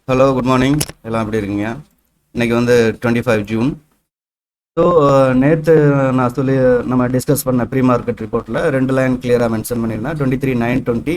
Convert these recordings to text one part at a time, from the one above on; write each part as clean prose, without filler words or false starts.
Hello, good morning. எல்லாம் எப்படி இருக்கீங்க? இன்னைக்கு வந்து 25 ஜூன். ஸோ நேற்று நான் நம்ம டிஸ்கஸ் பண்ண ப்ரீ மார்க்கெட் ரிப்போர்ட்டில் 2 லைன் கிளியராக மென்ஷன் பண்ணியிருந்தேன். 23,920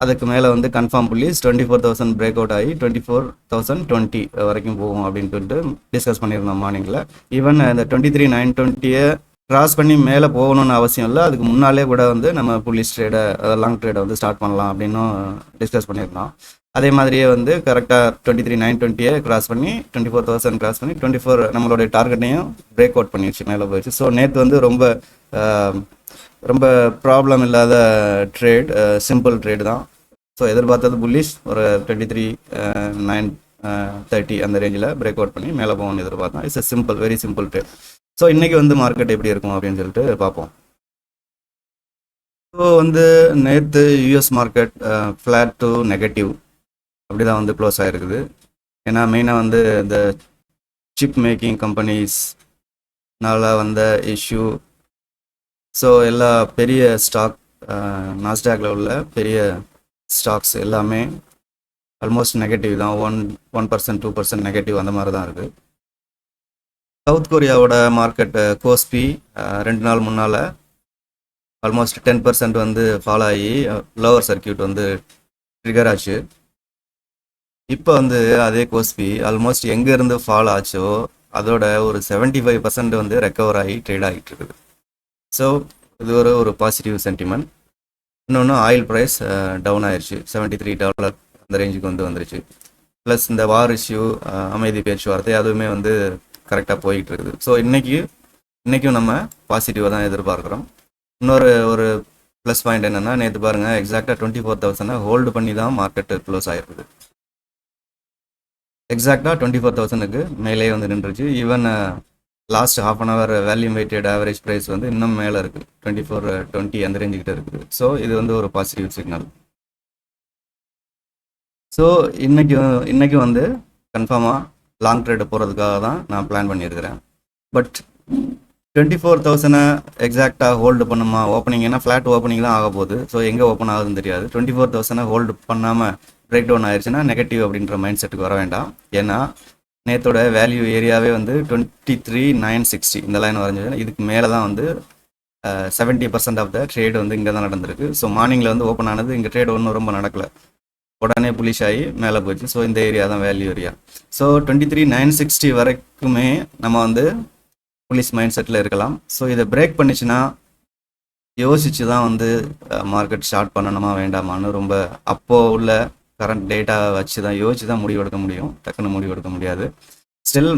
அதுக்கு மேலே வந்து கன்ஃபார்ம் புள்ளிஸ் 24,000 பிரேக் அவுட் ஆகி 24,020 வரைக்கும் போகும் அப்படின்னு சொல்லிட்டு டிஸ்கஸ் பண்ணியிருந்தோம் மார்னிங்கில். ஈவன் இந்த 23,920 கிராஸ் பண்ணி மேலே போகணும்னு அவசியம் இல்லை, அதுக்கு முன்னாலே கூட வந்து நம்ம புள்ளிஸ் ட்ரேடை லாங் ட்ரேடை வந்து ஸ்டார்ட் பண்ணலாம் அப்படின்னும் டிஸ்கஸ் பண்ணியிருந்தோம். அதே மாதிரியே வந்து கரெக்டாக 23,920 கிராஸ் பண்ணி 24,000 கிராஸ் பண்ணி 24 நம்மளுடைய டார்கெட்டையும் பிரேக் அவுட் பண்ணிடுச்சு, மேலே போயிடுச்சு. ஸோ நேற்று வந்து ரொம்ப ப்ராப்ளம் இல்லாத ட்ரேட், சிம்பிள் ட்ரேடு தான். ஸோ எதிர்பார்த்தது புல்லிஷ் ஒரு 23,930 அந்த ரேஞ்சில் பிரேக் அவுட் பண்ணி மேலே போகணும்னு எதிர்பார்த்தோம். It's simple, very simple trade. So இன்றைக்கி வந்து மார்க்கெட் எப்படி இருக்கும் அப்படின்னு சொல்லிட்டு பார்ப்போம். ஸோ வந்து நேற்று US market flat to negative அப்படி தான் வந்து க்ளோஸ் ஆகிருக்குது. ஏன்னா மெயினாக வந்து இந்த சிப் மேக்கிங் கம்பெனிஸ்னால வந்த இஷ்யூ. ஸோ எல்லா பெரிய ஸ்டாக், நாஸ்டாக்ல உள்ள பெரிய ஸ்டாக்ஸ் எல்லாமே ஆல்மோஸ்ட் நெகட்டிவ் தான். 1% 2% நெகட்டிவ் அந்த மாதிரி தான் இருக்குது. சவுத் கொரியாவோட மார்க்கெட் கோஸ்பி 2 நாள் முன்னால் ஆல்மோஸ்ட் 10% வந்து ஃபாலோ ஆகி லோவர் சர்க்கியூட் வந்து ட்ரிகர் ஆச்சு. இப்போ வந்து அதே கோஸ்பி ஆல்மோஸ்ட் எங்கேருந்து ஃபாலோ ஆச்சோ அதோட ஒரு 75% வந்து ரெக்கவர் ஆகி ட்ரேட் ஆகிட்டு இருக்குது. ஸோ இது ஒரு பாசிட்டிவ் சென்டிமெண்ட். இன்னொன்று ஆயில் ப்ரைஸ் டவுன் ஆயிடுச்சு, $73 அந்த ரேஞ்சுக்கு வந்துருச்சு. ப்ளஸ் இந்த வார் இஷ்யூ, அமைதி பேச்சுவார்த்தை அதுவுமே வந்து கரெக்டாக போய்கிட்டு இருக்குது. ஸோ இன்றைக்கும் நம்ம பாசிட்டிவாக தான் எதிர்பார்க்குறோம். ஒரு ப்ளஸ் பாயிண்ட் என்னென்னா, நேற்று பாருங்கள் எக்ஸாக்டாக 24,000 ஹோல்டு பண்ணி தான் மார்க்கெட்டு க்ளோஸ் ஆகிருக்குது. எக்ஸாக்டாக 24,000க்கு மேலே வந்து நின்றுச்சு. Even last half an hour volume weighted average price வந்து இன்னும் மேலே இருக்குது, 2420 அந்த ரேஞ்சுக்கிட்ட இருக்குது. ஸோ இது வந்து ஒரு பாசிட்டிவ் சிக்னல். ஸோ இன்னைக்கு வந்து கன்ஃபார்மாக லாங் ட்ரேடு போகிறதுக்காக தான் நான் பிளான் பண்ணியிருக்கிறேன். பட் 24,000 எக்ஸாக்டாக ஹோல்டு பண்ணுமா? ஓப்பனிங் ஏன்னா ஃப்ளாட் ஓப்பனிங் தான் ஆக போகுது. ஸோ எங்கே ஓப்பன் ஆகுதுன்னு தெரியாது. 24,000 ஹோல்டு பண்ணாமல் பிரேக் டவுன் ஆயிடுச்சுன்னா நெகட்டிவ் அப்படின்ற மைண்ட் செட்டுக்கு வர வேண்டாம். ஏன்னா நேத்தோட வேல்யூ ஏரியாவே வந்து 23,960 இந்த லைன் வரைஞ்சது. இதுக்கு மேலே தான் வந்து 70% ஆஃப் த ட்ரேடு வந்து இங்கே தான் நடந்திருக்கு. ஸோ மார்னிங்கில் வந்து ஓப்பன் ஆனது, இங்கே ட்ரேடு ஒன்றும் ரொம்ப நடக்கலை, உடனே புலிஷ் ஆகி மேலே போயிடுச்சு. ஸோ இந்த ஏரியா தான் வேல்யூ ஏரியா. ஸோ 23,960 வரைக்குமே நம்ம வந்து புலிஷ் மைண்ட் செட்டில் இருக்கலாம். ஸோ இதை பிரேக் பண்ணிச்சுன்னா யோசிச்சு தான் வந்து மார்க்கெட் ஸ்டார்ட் பண்ணணுமா வேண்டாமான்னு ரொம்ப அப்போது உள்ள கரண்ட் டேட்டா வச்சு தான் யோசிச்சு தான் முடிவெடுக்க முடியும், டக்குன்னு முடிவெடுக்க முடியாது. ஸ்டில்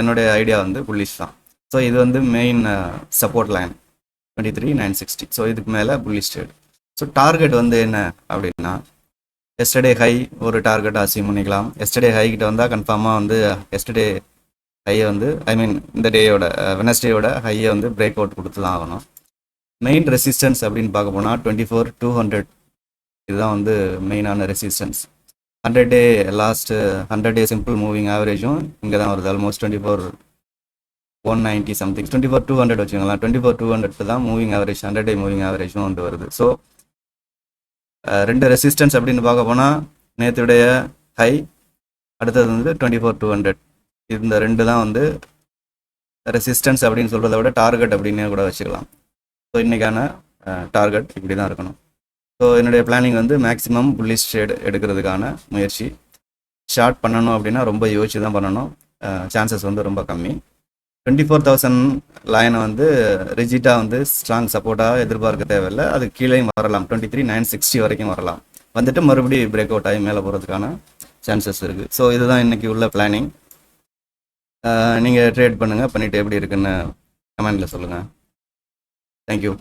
என்னுடைய ஐடியா வந்து புல்லிஷ் தான். ஸோ இது வந்து மெயின் சப்போர்ட் லைன் 23,960. ஸோ இதுக்கு மேலே புல்லிஷ் ட்ரேட். ஸோ டார்கெட் வந்து என்ன அப்படின்னா, எஸ்டர்டே ஹை ஒரு டார்கெட் அசீவ் பண்ணிக்கலாம். எஸ்டர்டே ஹை கிட்ட வந்தால் கன்ஃபார்மாக வந்து எஸ்டர்டே ஹையை வந்து இந்த டேயோட வெனஸ்டேயோட ஹையை வந்து பிரேக் அவுட் கொடுத்து தான் ஆகணும். மெயின் ரெசிஸ்டன்ஸ் அப்படின்னு பார்க்க போனால் 24,200 இதுதான் வந்து மெயினான ரெசிஸ்டன்ஸ். 100 டே சிம்பிள் மூவிங் ஆவரேஜும் இங்கே தான் வருது. ஆல்மோஸ்ட் 24,190 சம்திங், 24,200 வச்சுக்கலாம். 24,200 தான் மூவிங் ஆவரேஜ், 100 டே மூவிங் ஆவரேஜும் வந்து வருது. ஸோ 2 ரெசிஸ்டன்ஸ் அப்படின்னு பார்க்க போனால் நேற்றுடைய ஹை, அடுத்தது வந்து 24,200. இந்த 2 தான் வந்து ரெசிஸ்டன்ஸ் அப்படின்னு சொல்கிறத விட டார்கெட் அப்படின்னு கூட வச்சுக்கலாம். ஸோ இன்றைக்கான டார்கெட் இப்படி தான் இருக்கணும். ஸோ என்னுடைய பிளானிங் வந்து மேக்ஸிமம் புல்லிஷ் ட்ரேட் எடுக்கிறதுக்கான முயற்சி. ஷார்ட் பண்ணணும் அப்படின்னா ரொம்ப யோசிச்சு தான் பண்ணணும், சான்சஸ் வந்து ரொம்ப கம்மி. 24,000 லைனை வந்து ரிஜிட்டாக வந்து ஸ்ட்ராங் சப்போர்ட்டாக எதிர்பார்க்க தேவையில்லை. அது கீழே வரலாம், 23,960 வரைக்கும் வரலாம். வந்துட்டு மறுபடியும் பிரேக் அவுட் ஆகி மேலே போகிறதுக்கான சான்சஸ் இருக்குது. ஸோ இதுதான் இன்றைக்கி உள்ள பிளானிங். நீங்கள் ட்ரேட் பண்ணுங்கள், பண்ணிவிட்டு எப்படி இருக்குன்னு கமெண்டில் சொல்லுங்கள். தேங்க்யூ.